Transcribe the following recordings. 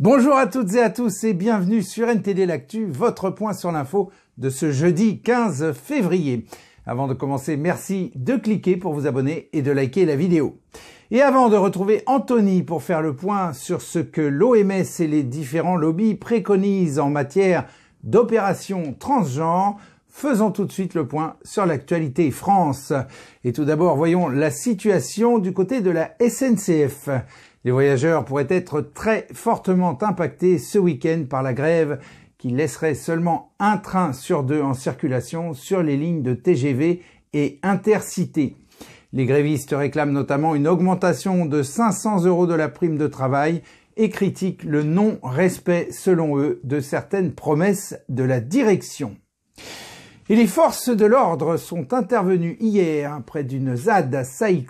Bonjour à toutes et à tous et bienvenue sur NTD L'Actu, votre point sur l'info de ce jeudi 15 février. Avant de commencer, merci de cliquer pour vous abonner et de liker la vidéo. Et avant de retrouver Anthony pour faire le point sur ce que l'OMS et les différents lobbies préconisent en matière d'opérations transgenres, faisons tout de suite le point sur l'actualité France. Et tout d'abord, voyons la situation du côté de la SNCF. Les voyageurs pourraient être très fortement impactés ce week-end par la grève qui laisserait seulement un train sur deux en circulation sur les lignes de TGV et Intercités. Les grévistes réclament notamment une augmentation de 500 € de la prime de travail et critiquent le non-respect, selon eux, de certaines promesses de la direction. Et les forces de l'ordre sont intervenues hier près d'une ZAD à Saix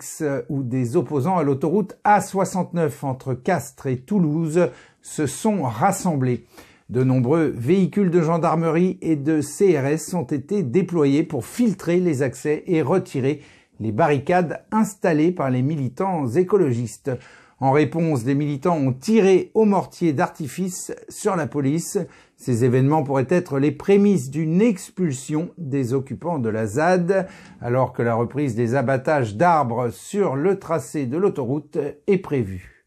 où des opposants à l'autoroute A69 entre Castres et Toulouse se sont rassemblés. De nombreux véhicules de gendarmerie et de CRS ont été déployés pour filtrer les accès et retirer les barricades installées par les militants écologistes. En réponse, des militants ont tiré au mortier d'artifice sur la police. Ces événements pourraient être les prémices d'une expulsion des occupants de la ZAD, alors que la reprise des abattages d'arbres sur le tracé de l'autoroute est prévue.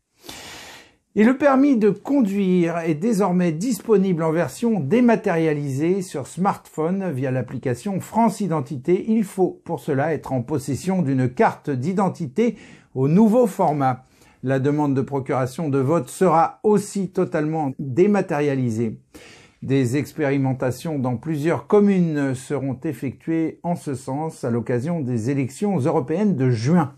Et le permis de conduire est désormais disponible en version dématérialisée sur smartphone via l'application France Identité. Il faut pour cela être en possession d'une carte d'identité au nouveau format. La demande de procuration de vote sera aussi totalement dématérialisée. Des expérimentations dans plusieurs communes seront effectuées en ce sens à l'occasion des élections européennes de juin.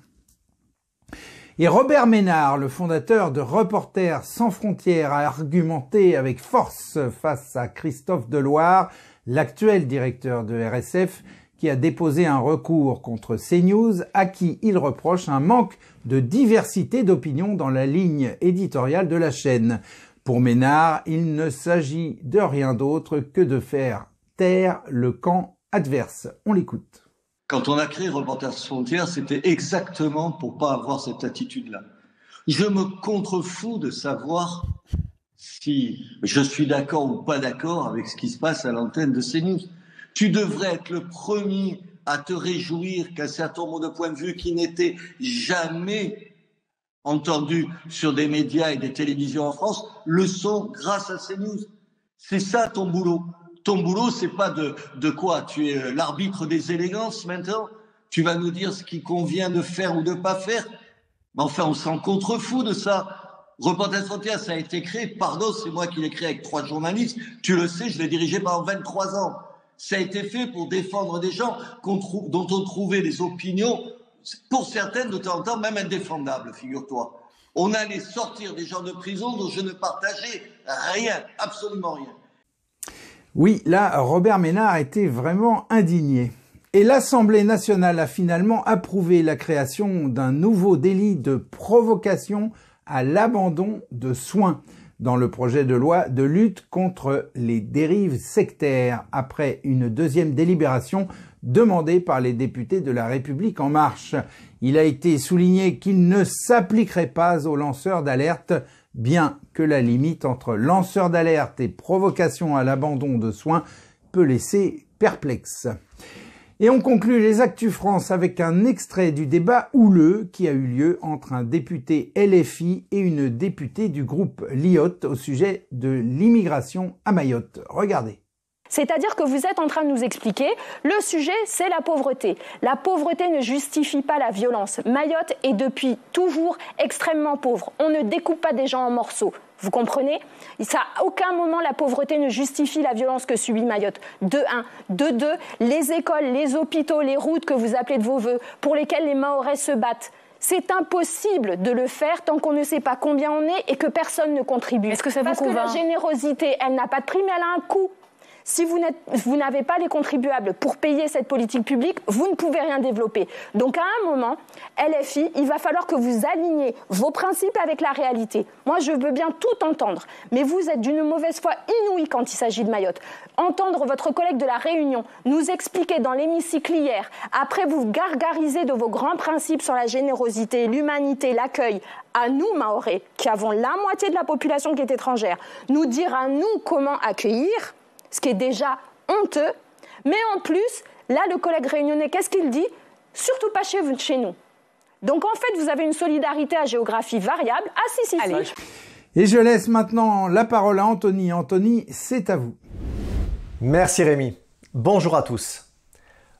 Et Robert Ménard, le fondateur de Reporters sans frontières, a argumenté avec force face à Christophe Deloire, l'actuel directeur de RSF, qui a déposé un recours contre CNews, à qui il reproche un manque de diversité d'opinion dans la ligne éditoriale de la chaîne. Pour Ménard, il ne s'agit de rien d'autre que de faire taire le camp adverse. On l'écoute. Quand on a créé Reporters sans frontières, c'était exactement pour pas avoir cette attitude-là. Je me contrefous de savoir si je suis d'accord ou pas d'accord avec ce qui se passe à l'antenne de CNews. Tu devrais être le premier à te réjouir qu'un certain nombre de points de vue qui n'étaient jamais entendus sur des médias et des télévisions en France le sont grâce à CNews. C'est ça ton boulot. Ton boulot, c'est pas de quoi? Tu es l'arbitre des élégances maintenant? Tu vas nous dire ce qui convient de faire ou de pas faire? Mais enfin, on s'en contrefout de ça. Reporters sans frontières, ça a été créé, pardon, c'est moi qui l'ai créé avec 3 journalistes. Tu le sais, je l'ai dirigé pendant 23 ans. Ça a été fait pour défendre des gens dont on trouvait les opinions, pour certaines de temps en temps, même indéfendables, figure-toi. On allait sortir des gens de prison dont je ne partageais rien, absolument rien. Oui, là, Robert Ménard était vraiment indigné. Et l'Assemblée nationale a finalement approuvé la création d'un nouveau délit de provocation à l'abandon de soins dans le projet de loi de lutte contre les dérives sectaires, après une deuxième délibération demandée par les députés de La République En Marche. Il a été souligné qu'il ne s'appliquerait pas aux lanceurs d'alerte, bien que la limite entre lanceur d'alerte et provocation à l'abandon de soins peut laisser perplexe. Et on conclut les Actus France avec un extrait du débat houleux qui a eu lieu entre un député LFI et une députée du groupe LIOT au sujet de l'immigration à Mayotte. Regardez. C'est-à-dire que vous êtes en train de nous expliquer, le sujet, c'est la pauvreté. La pauvreté ne justifie pas la violence. Mayotte est depuis toujours extrêmement pauvre. On ne découpe pas des gens en morceaux. Vous comprenez? À aucun moment la pauvreté ne justifie la violence que subit Mayotte. De 1. De 2, les écoles, les hôpitaux, les routes que vous appelez de vos voeux, pour lesquelles les Mahorais se battent. C'est impossible de le faire tant qu'on ne sait pas combien on est et que personne ne contribue. Est-ce que ça vous convainc? Parce que la générosité, elle n'a pas de prix, mais elle a un coût. Si vous n'avez pas les contribuables pour payer cette politique publique, vous ne pouvez rien développer. Donc à un moment, LFI, il va falloir que vous aligniez vos principes avec la réalité. Moi, je veux bien tout entendre, mais vous êtes d'une mauvaise foi inouïe quand il s'agit de Mayotte. Entendre votre collègue de la Réunion nous expliquer dans l'hémicycle hier, après vous gargariser de vos grands principes sur la générosité, l'humanité, l'accueil, à nous, Mahorais, qui avons la moitié de la population qui est étrangère, nous dire à nous comment accueillir, ce qui est déjà honteux, mais en plus, là, le collègue réunionnais, qu'est-ce qu'il dit? Surtout pas chez nous. Donc en fait, vous avez une solidarité à géographie variable. Ah si. Allez. Et je laisse maintenant la parole à Anthony. Anthony, c'est à vous. Merci Rémi. Bonjour à tous.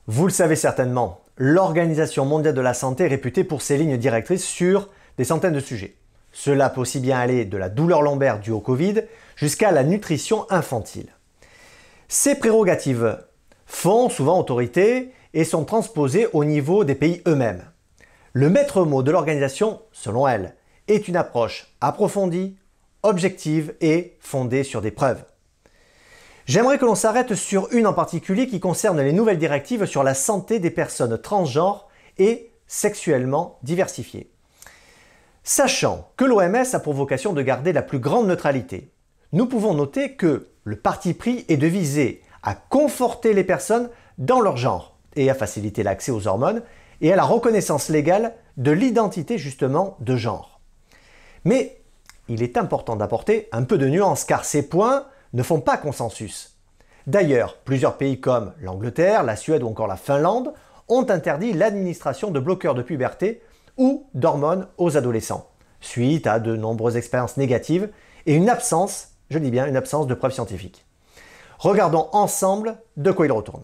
Vous le savez certainement, l'Organisation mondiale de la santé est réputée pour ses lignes directrices sur des centaines de sujets. Cela peut aussi bien aller de la douleur lombaire due au Covid jusqu'à la nutrition infantile. Ces prérogatives font souvent autorité et sont transposées au niveau des pays eux-mêmes. Le maître mot de l'organisation, selon elle, est une approche approfondie, objective et fondée sur des preuves. J'aimerais que l'on s'arrête sur une en particulier qui concerne les nouvelles directives sur la santé des personnes transgenres et sexuellement diversifiées. Sachant que l'OMS a pour vocation de garder la plus grande neutralité, nous pouvons noter que le parti pris est de viser à conforter les personnes dans leur genre et à faciliter l'accès aux hormones et à la reconnaissance légale de l'identité justement de genre. Mais il est important d'apporter un peu de nuance car ces points ne font pas consensus. D'ailleurs, plusieurs pays comme l'Angleterre, la Suède ou encore la Finlande ont interdit l'administration de bloqueurs de puberté ou d'hormones aux adolescents, suite à de nombreuses expériences négatives et une absence, je dis bien une absence de preuves scientifiques. Regardons ensemble de quoi il retourne.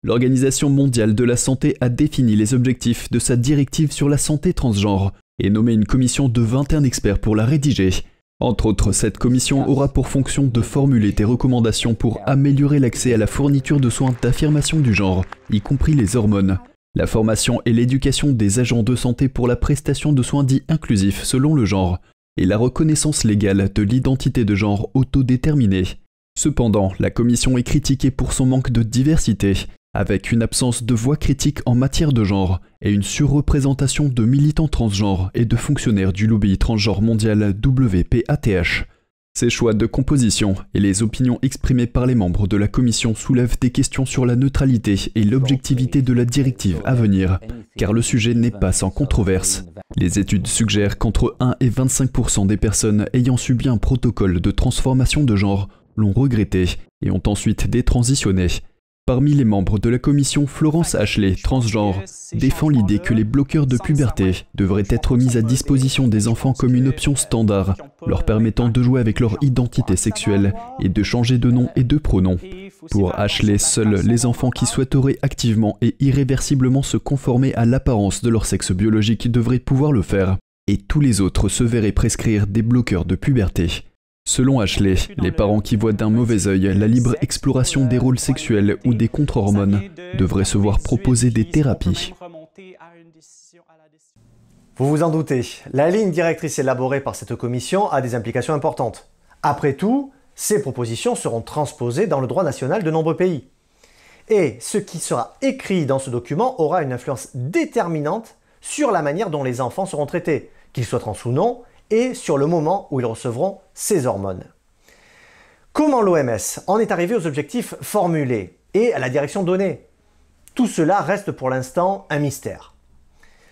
L'Organisation mondiale de la santé a défini les objectifs de sa directive sur la santé transgenre et nommé une commission de 21 experts pour la rédiger. Entre autres, cette commission aura pour fonction de formuler des recommandations pour améliorer l'accès à la fourniture de soins d'affirmation du genre, y compris les hormones, la formation et l'éducation des agents de santé pour la prestation de soins dits inclusifs selon le genre, et la reconnaissance légale de l'identité de genre autodéterminée. Cependant, la commission est critiquée pour son manque de diversité, avec une absence de voix critique en matière de genre et une surreprésentation de militants transgenres et de fonctionnaires du lobby transgenre mondial WPATH. Ces choix de composition et les opinions exprimées par les membres de la commission soulèvent des questions sur la neutralité et l'objectivité de la directive à venir, car le sujet n'est pas sans controverse. Les études suggèrent qu'entre 1 et 25% des personnes ayant subi un protocole de transformation de genre l'ont regretté et ont ensuite détransitionné. Parmi les membres de la commission, Florence Ashley, transgenre, défend l'idée que les bloqueurs de puberté devraient être mis à disposition des enfants comme une option standard, leur permettant de jouer avec leur identité sexuelle et de changer de nom et de pronom. Pour Ashley, seuls les enfants qui souhaiteraient activement et irréversiblement se conformer à l'apparence de leur sexe biologique devraient pouvoir le faire, et tous les autres se verraient prescrire des bloqueurs de puberté. Selon Ashley, les parents qui voient d'un mauvais œil la libre exploration des rôles sexuels ou des contre-hormones devraient se voir proposer des thérapies. Vous vous en doutez, la ligne directrice élaborée par cette commission a des implications importantes. Après tout, ces propositions seront transposées dans le droit national de nombreux pays. Et ce qui sera écrit dans ce document aura une influence déterminante sur la manière dont les enfants seront traités, qu'ils soient trans ou non, et sur le moment où ils recevront ces hormones. Comment l'OMS en est arrivée aux objectifs formulés et à la direction donnée? Tout cela reste pour l'instant un mystère.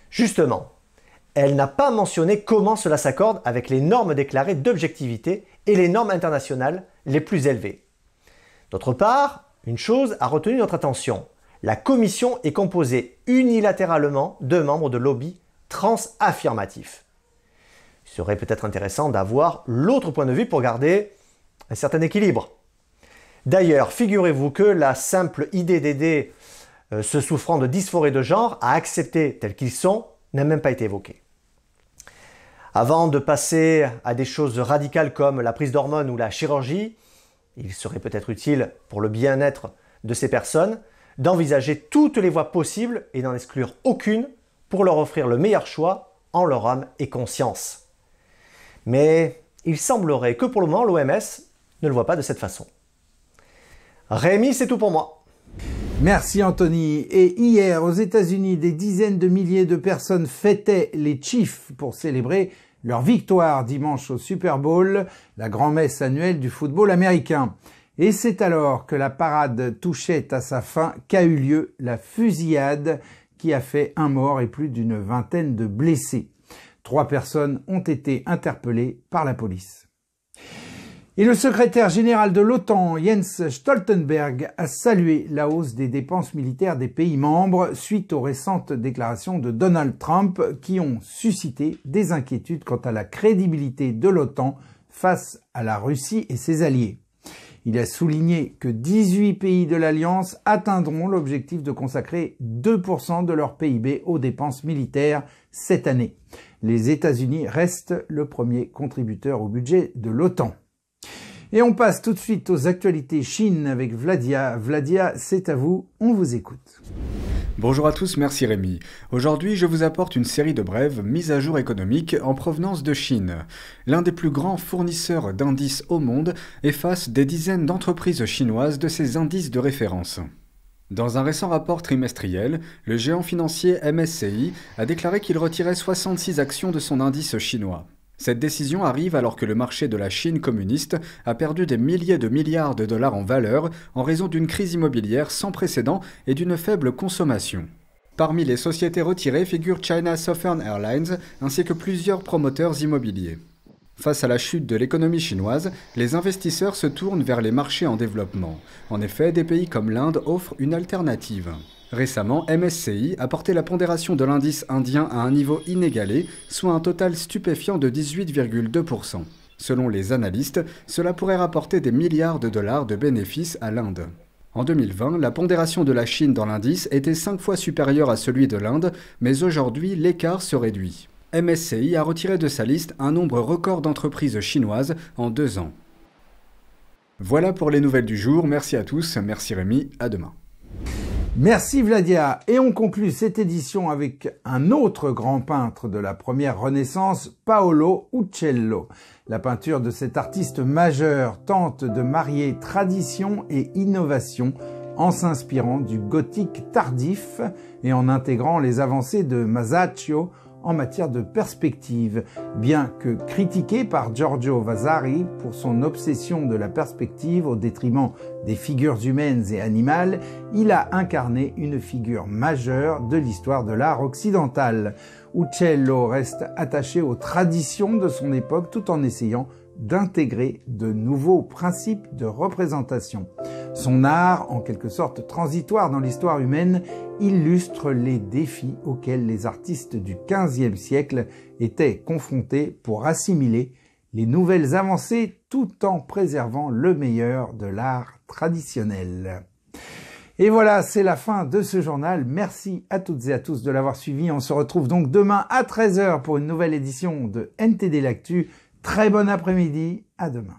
Justement, elle n'a pas mentionné comment cela s'accorde avec les normes déclarées d'objectivité et les normes internationales les plus élevées. D'autre part, une chose a retenu notre attention. La commission est composée unilatéralement de membres de lobbies trans-affirmatifs. Il serait peut-être intéressant d'avoir l'autre point de vue pour garder un certain équilibre. D'ailleurs, figurez-vous que la simple idée d'aider ceux souffrant de dysphorie de genre à accepter tels qu'ils sont n'a même pas été évoquée. Avant de passer à des choses radicales comme la prise d'hormones ou la chirurgie, il serait peut-être utile pour le bien-être de ces personnes d'envisager toutes les voies possibles et n'en exclure aucune pour leur offrir le meilleur choix en leur âme et conscience. Mais il semblerait que pour le moment l'OMS ne le voit pas de cette façon. Rémi, c'est tout pour moi. Merci Anthony. Et hier, aux États-Unis, des dizaines de milliers de personnes fêtaient les Chiefs pour célébrer leur victoire dimanche au Super Bowl, la grand-messe annuelle du football américain. Et c'est alors que la parade touchait à sa fin qu'a eu lieu la fusillade qui a fait un mort et plus d'une vingtaine de blessés. 3 personnes ont été interpellées par la police. Et le secrétaire général de l'OTAN, Jens Stoltenberg, a salué la hausse des dépenses militaires des pays membres suite aux récentes déclarations de Donald Trump qui ont suscité des inquiétudes quant à la crédibilité de l'OTAN face à la Russie et ses alliés. Il a souligné que 18 pays de l'Alliance atteindront l'objectif de consacrer 2% de leur PIB aux dépenses militaires cette année. Les États-Unis restent le premier contributeur au budget de l'OTAN. Et on passe tout de suite aux actualités Chine avec Vladia. Vladia, c'est à vous, on vous écoute. Bonjour à tous, merci Rémi. Aujourd'hui, je vous apporte une série de brèves mises à jour économiques en provenance de Chine. L'un des plus grands fournisseurs d'indices au monde efface des dizaines d'entreprises chinoises de ses indices de référence. Dans un récent rapport trimestriel, le géant financier MSCI a déclaré qu'il retirait 66 actions de son indice chinois. Cette décision arrive alors que le marché de la Chine communiste a perdu des milliers de milliards de dollars en valeur en raison d'une crise immobilière sans précédent et d'une faible consommation. Parmi les sociétés retirées figurent China Southern Airlines ainsi que plusieurs promoteurs immobiliers. Face à la chute de l'économie chinoise, les investisseurs se tournent vers les marchés en développement. En effet, des pays comme l'Inde offrent une alternative. Récemment, MSCI a porté la pondération de l'indice indien à un niveau inégalé, soit un total stupéfiant de 18,2%. Selon les analystes, cela pourrait rapporter des milliards de dollars de bénéfices à l'Inde. En 2020, la pondération de la Chine dans l'indice était 5 fois supérieure à celui de l'Inde, mais aujourd'hui, l'écart se réduit. MSCI a retiré de sa liste un nombre record d'entreprises chinoises en 2 ans. Voilà pour les nouvelles du jour, merci à tous, merci Rémi, à demain. Merci Vladia. Et on conclut cette édition avec un autre grand peintre de la première Renaissance, Paolo Uccello. La peinture de cet artiste majeur tente de marier tradition et innovation en s'inspirant du gothique tardif et en intégrant les avancées de Masaccio en matière de perspective. Bien que critiqué par Giorgio Vasari pour son obsession de la perspective au détriment des figures humaines et animales, il a incarné une figure majeure de l'histoire de l'art occidental. Uccello reste attaché aux traditions de son époque tout en essayant d'intégrer de nouveaux principes de représentation. Son art, en quelque sorte transitoire dans l'histoire humaine, illustre les défis auxquels les artistes du XVe siècle étaient confrontés pour assimiler les nouvelles avancées tout en préservant le meilleur de l'art traditionnel. Et voilà, c'est la fin de ce journal. Merci à toutes et à tous de l'avoir suivi. On se retrouve donc demain à 13h pour une nouvelle édition de NTD l'Actu. Très bon après-midi, à demain.